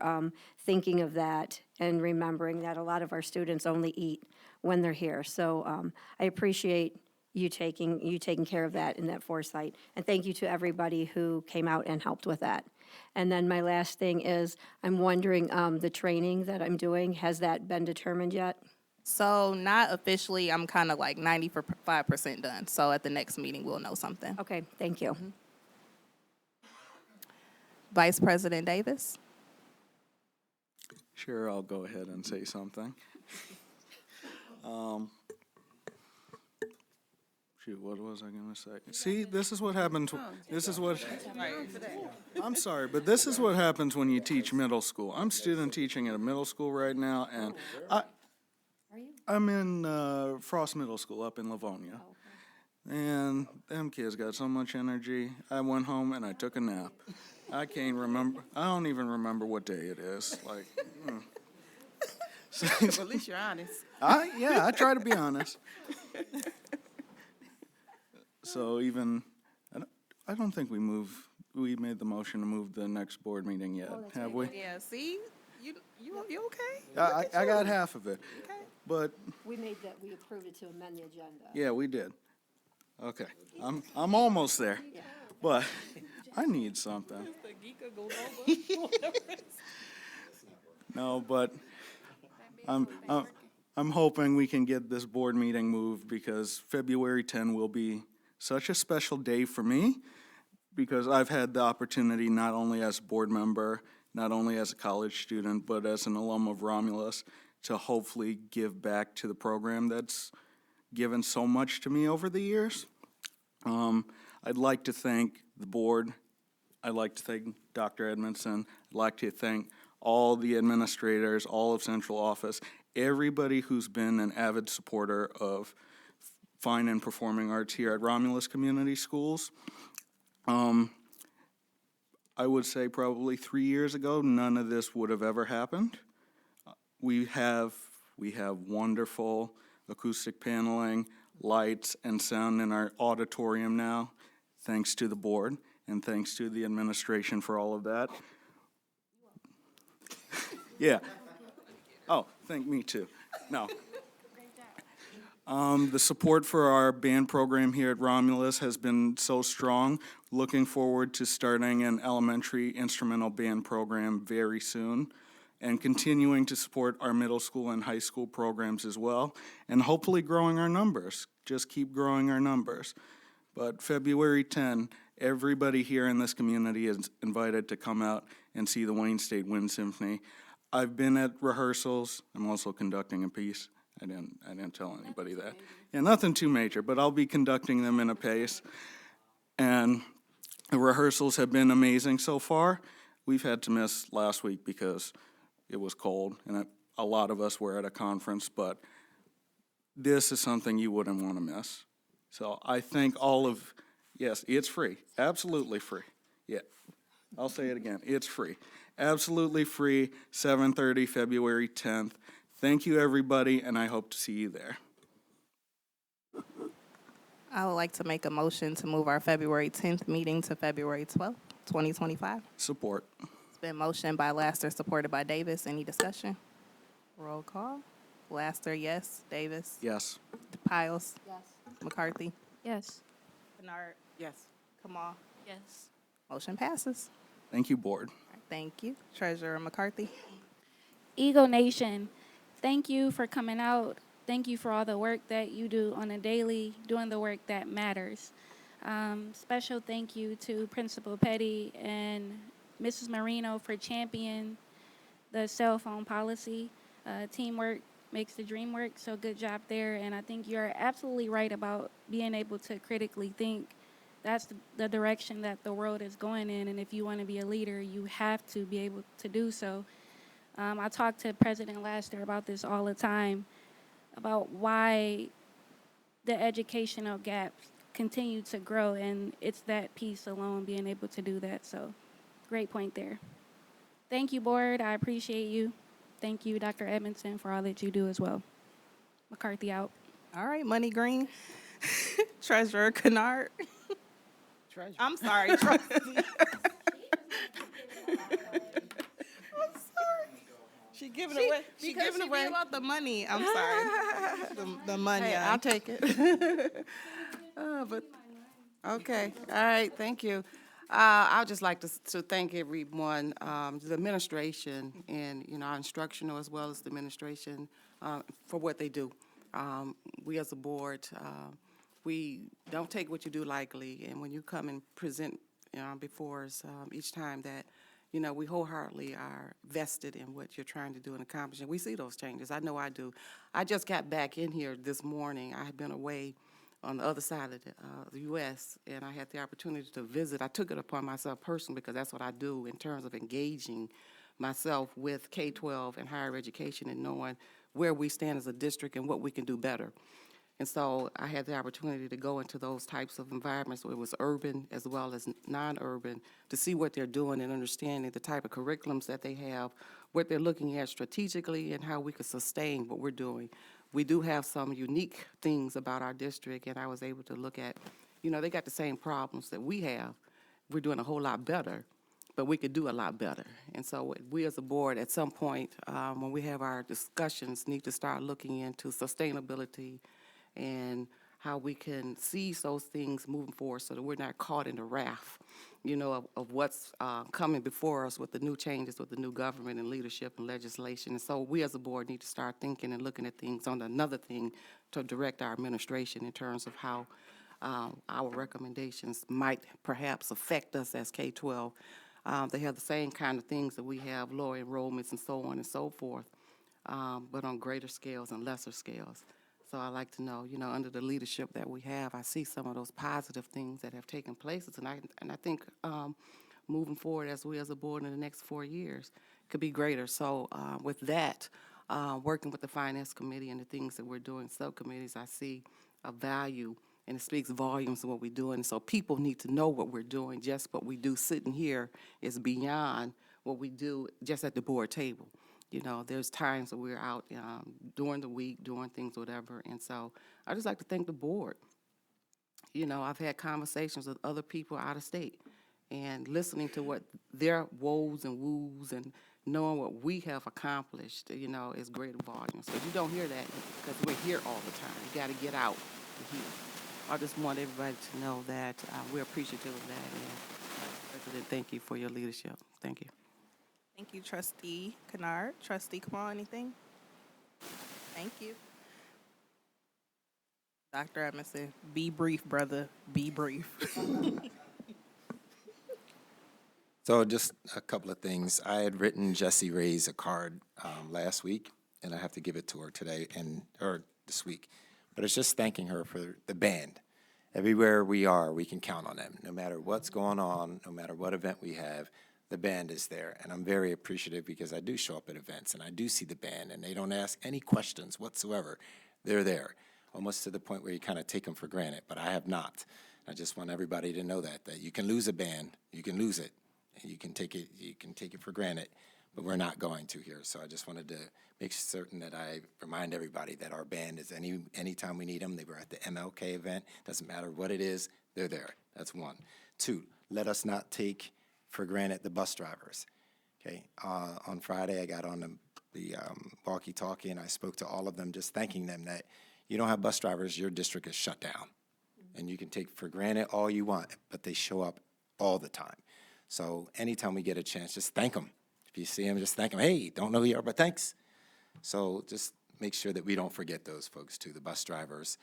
thinking of that and remembering that a lot of our students only eat when they're here. So I appreciate you taking care of that and that foresight. And thank you to everybody who came out and helped with that. And then my last thing is, I'm wondering, the training that I'm doing, has that been determined yet? So not officially, I'm kind of like 95% done. So at the next meeting, we'll know something. Okay, thank you. Vice President Davis. Sure, I'll go ahead and say something. Shoot, what was I gonna say? See, this is what happens, this is what, I'm sorry, but this is what happens when you teach middle school. I'm student teaching at a middle school right now, and I'm in Frost Middle School up in Livonia. And them kids got so much energy. I went home and I took a nap. I can't remember, I don't even remember what day it is, like. So, Well, at least you're honest. yeah, I try to be honest. So even, I don't think we made the motion to move the next board meeting yet, have we? Yeah, see, you okay? I got half of it, Okay. but, We approved it to amend the agenda. yeah, we did. Okay, I'm almost there, but I need something. No, but I'm hoping we can get this board meeting moved, because February 10 will be such a special day for me, because I've had the opportunity, not only as a board member, not only as a college student, but as an alum of Romulus, to hopefully give back to the program that's given so much to me over the years. I'd like to thank the board. I'd like to thank Dr. Edmondson. I'd like to thank all the administrators, all of central office, everybody who's been an avid supporter of fine and performing arts here at Romulus Community Schools. I would say probably 3 years ago, none of this would have ever happened. We have wonderful acoustic paneling, lights, and sound in our auditorium now, thanks to the board and thanks to the administration for all of that. Yeah. Oh, thank me too. No. The support for our band program here at Romulus has been so strong. Looking forward to starting an elementary instrumental band program very soon, and continuing to support our middle school and high school programs as well, and hopefully growing our numbers. Just keep growing our numbers. But February 10, everybody here in this community is invited to come out and see the Wayne State Wind Symphony. I've been at rehearsals. I'm also conducting a piece. I didn't tell anybody that. Yeah, nothing too major, but I'll be conducting them in a pace. And the rehearsals have been amazing so far. We've had to miss last week because it was cold, and a lot of us were at a conference, but this is something you wouldn't want to miss. So I thank all of, yes, it's free, absolutely free. Yeah, I'll say it again, it's free. Absolutely free, 7:30, February 10th. Thank you, everybody, and I hope to see you there. I would like to make a motion to move our February 10th meeting to February 12th, 2025. Support. It's been motioned by Laster, supported by Davis. Any discussion? Roll call. Laster, yes. Davis? Yes. Piles? Yes. McCarthy? Yes. Bernard? Yes. Kamal? Yes. Motion passes. Thank you, board. Thank you. Treasurer McCarthy? Eagle Nation, thank you for coming out. Thank you for all the work that you do on a daily, doing the work that matters. Special thank you to Principal Petty and Mrs. Marino for championing the cell phone policy. Teamwork makes the dream work, so good job there. And I think you're absolutely right about being able to critically think. That's the direction that the world is going in, and if you want to be a leader, you have to be able to do so. I talk to President Laster about this all the time, about why the educational gaps continue to grow, and it's that piece alone, being able to do that. So, great point there. Thank you, board. I appreciate you. Thank you, Dr. Edmondson, for all that you do as well. McCarthy out. All right, Money Green. Treasurer Kennard? Treasure. I'm sorry, trustee. She giving She, away. She because giving she away. be about the money. I'm sorry. the money. Hey, I'll take it. But okay, all right, thank you. I'd just like to thank everyone, the administration and, our instructional as well as the administration for what they do. We as a board, we don't take what you do lightly, and when you come and present before us each time that, we wholeheartedly are vested in what you're trying to do and accomplish, and we see those changes. I know I do. I just got back in here this morning. I had been away on the other side of the U.S., and I had the opportunity to visit. I took it upon myself personally because that's what I do in terms of engaging myself with K-12 and higher education and knowing where we stand as a district and what we can do better. And so I had the opportunity to go into those types of environments where it was urban as well as non-urban to see what they're doing and understanding the type of curriculums that they have, what they're looking at strategically, and how we could sustain what we're doing. We do have some unique things about our district, and I was able to look at, they got the same problems that we have. We're doing a whole lot better, but we could do a lot better. And so we as a board, at some point, when we have our discussions, need to start looking into sustainability and how we can seize those things moving forward so that we're not caught in the raft, of what's coming before us with the new changes with the new government and leadership and legislation. And so we as a board need to start thinking and looking at things on another thing to direct our administration in terms of how our recommendations might perhaps affect us as K-12. They have the same kind of things that we have, lower enrollments and so on and so forth, but on greater scales and lesser scales. So I like to know, under the leadership that we have, I see some of those positive things that have taken place, and I think moving forward as we as a board in the next 4 years could be greater. So with that, working with the Finance Committee and the things that we're doing, subcommittees, I see a value, and it speaks volumes of what we're doing. So people need to know what we're doing. Just what we do sitting here is beyond what we do just at the board table. There's times that we're out during the week, doing things, whatever. And so I just like to thank the board. I've had conversations with other people out of state and listening to what their woes and woos and knowing what we have accomplished, is great volume. So you don't hear that because we're here all the time. You got to get out to hear. I just want everybody to know that we're appreciative of that. And President, thank you for your leadership. Thank you. Thank you, Trustee Kennard. Trustee Kamal, anything? Thank you. Dr. Edmondson, be brief, brother. Be brief. So just a couple of things. I had written Jesse Reyes a card last week, and I have to give it to her today or this week. But it's just thanking her for the band. Everywhere we are, we can count on them. No matter what's going on, no matter what event we have, the band is there. And I'm very appreciative because I do show up at events and I do see the band and they don't ask any questions whatsoever. They're there, almost to the point where you kind of take them for granted, but I have not. I just want everybody to know that you can lose a band, you can lose it, and you can take it for granted, but we're not going to here. So I just wanted to make certain that I remind everybody that our band is anytime we need them. They were at the MLK event. Doesn't matter what it is, they're there. That's one. Two, let us not take for granted the bus drivers. Okay, on Friday I got on the walkie-talkie and I spoke to all of them, just thanking them that you don't have bus drivers, your district is shut down. And you can take for granted all you want, but they show up all the time. So anytime we get a chance, just thank them. If you see them, just thank them. Hey, don't know who you are, but thanks. So just make sure that we don't forget those folks too, the bus drivers.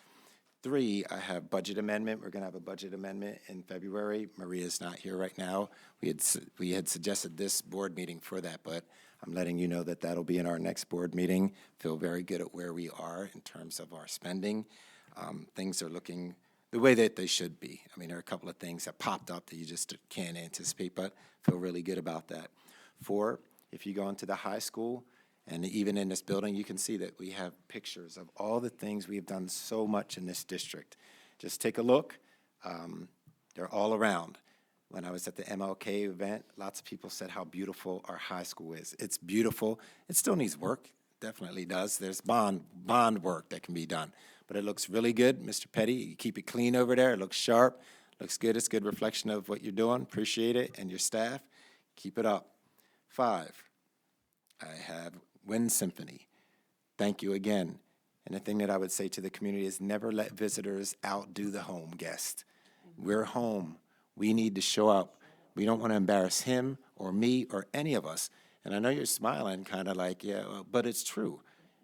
3, I have budget amendment. We're going to have a budget amendment in February. Maria's not here right now. We had suggested this board meeting for that, but I'm letting you know that that'll be in our next board meeting. Feel very good at where we are in terms of our spending. Things are looking the way that they should be. I mean, there are a couple of things that popped up that you just can't anticipate, but feel really good about that. 4, if you go into the high school, and even in this building, you can see that we have pictures of all the things we've done so much in this district. Just take a look. They're all around. When I was at the MLK event, lots of people said how beautiful our high school is. It's beautiful. It still needs work. Definitely does. There's bond work that can be done. But it looks really good, Mr. Petty. You keep it clean over there. It looks sharp. Looks good. It's a good reflection of what you're doing. Appreciate it. And your staff, keep it up. 5, I have Wind Symphony. Thank you again. And the thing that I would say to the community is never let visitors outdo the home guest. We're home. We need to show up. We don't want to embarrass him or me or any of us. And I know you're smiling kind of like, yeah, well, but it's true.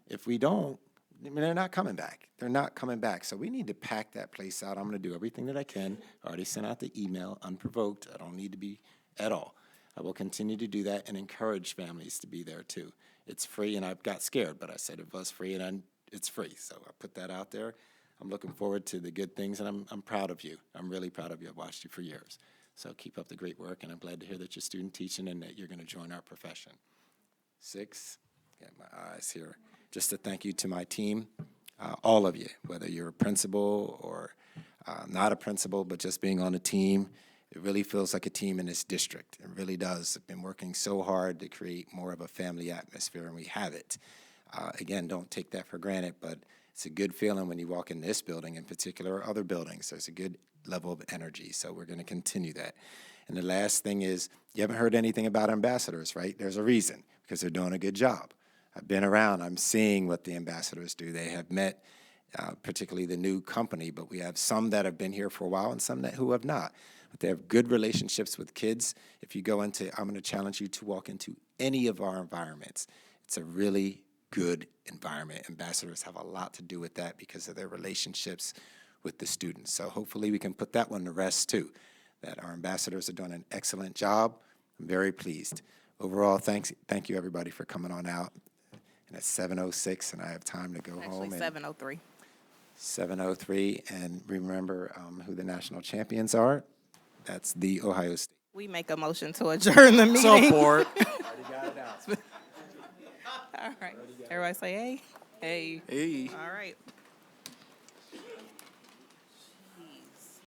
If we don't, I mean, they're not coming back. They're not coming back. So we need to pack that place out. I'm going to do everything that I can. I already sent out the email, unprovoked. I don't need to be at all. I will continue to do that and encourage families to be there too. It's free, and I got scared, but I said it was free, and it's free. So I put that out there. I'm looking forward to the good things, and I'm proud of you. I'm really proud of you. I've watched you for years. So keep up the great work, and I'm glad to hear that you're student teaching and that you're going to join our profession. 6, get my eyes here, just to thank you to my team, all of you, whether you're a principal or not a principal, but just being on a team. It really feels like a team in this district. It really does. I've been working so hard to create more of a family atmosphere, and we have it. Again, don't take that for granted, but it's a good feeling when you walk in this building in particular or other buildings. There's a good level of energy, so we're going to continue that. And the last thing is, you haven't heard anything about ambassadors, right? There's a reason, because they're doing a good job. I've been around. I'm seeing what the ambassadors do. They have met, particularly the new company, but we have some that have been here for a while and some who have not. But they have good relationships with kids. If you go into, I'm going to challenge you to walk into any of our environments. It's a really good environment. Ambassadors have a lot to do with that because of their relationships with the students. So hopefully we can put that one to rest too, that our ambassadors are doing an excellent job. I'm very pleased. Overall, thank you everybody for coming on out. And it's 7:06 and I have time to go home. Actually, 7:03. 7:03, and remember who the national champions are. That's the Ohio State. We make a motion to adjourn the meeting. Support. All right. Everybody say hey. Hey. Hey. All right.